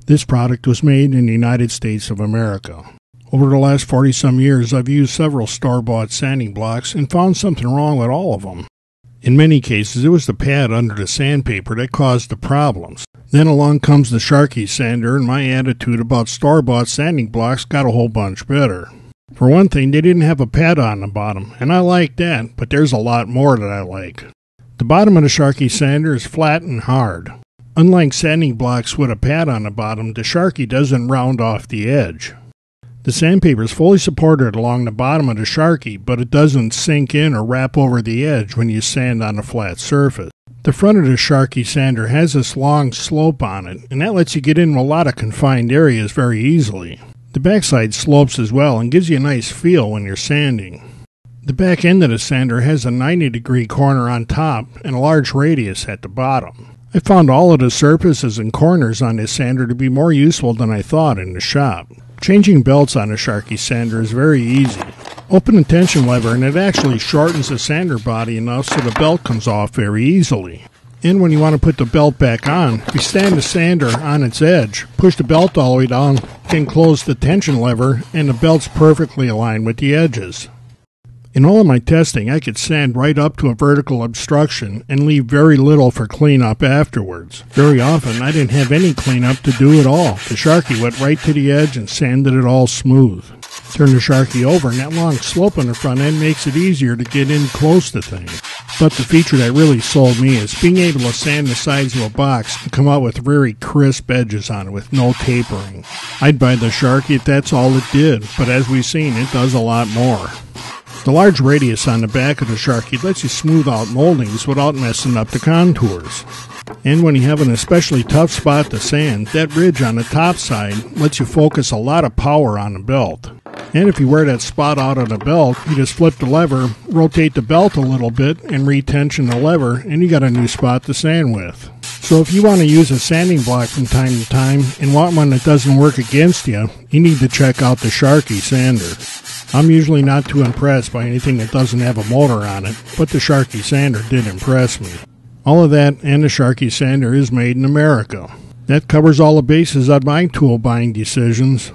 This product was made in the United States of America. Over the last 40-some years, I've used several store-bought sanding blocks and found something wrong with all of them. In many cases, it was the pad under the sandpaper that caused the problems. Then along comes the Sharkee sander, and my attitude about store-bought sanding blocks got a whole bunch better. For one thing, they didn't have a pad on the bottom, and I like that, but there's a lot more that I like. The bottom of the Sharkee sander is flat and hard. Unlike sanding blocks with a pad on the bottom, the Sharkee doesn't round off the edge. The sandpaper is fully supported along the bottom of the Sharkee, but it doesn't sink in or wrap over the edge when you sand on a flat surface. The front of the Sharkee sander has this long slope on it, and that lets you get into a lot of confined areas very easily. The backside slopes as well and gives you a nice feel when you're sanding. The back end of the sander has a 90-degree corner on top and a large radius at the bottom. I found all of the surfaces and corners on this sander to be more useful than I thought in the shop. Changing belts on a Sharkee sander is very easy. Open the tension lever and it actually shortens the sander body enough so the belt comes off very easily. And when you want to put the belt back on, if you stand the sander on its edge, push the belt all the way down, then close the tension lever, and the belt's perfectly aligned with the edges. In all of my testing, I could sand right up to a vertical obstruction and leave very little for cleanup afterwards. Very often, I didn't have any cleanup to do at all. The Sharkee went right to the edge and sanded it all smooth. Turn the Sharkee over, and that long slope on the front end makes it easier to get in close to things. But the feature that really sold me is being able to sand the sides of a box and come out with very crisp edges on it with no tapering. I'd buy the Sharkee if that's all it did, but as we've seen, it does a lot more. The large radius on the back of the Sharkee lets you smooth out moldings without messing up the contours. And when you have an especially tough spot to sand, that ridge on the top side lets you focus a lot of power on the belt. And if you wear that spot out of the belt, you just flip the lever, rotate the belt a little bit, and retension the lever, and you got a new spot to sand with. So if you want to use a sanding block from time to time and want one that doesn't work against you, you need to check out the Sharkee sander. I'm usually not too impressed by anything that doesn't have a motor on it, but the Sharkee sander did impress me. All of that and the Sharkee sander is made in America. That covers all the bases on my tool buying decisions.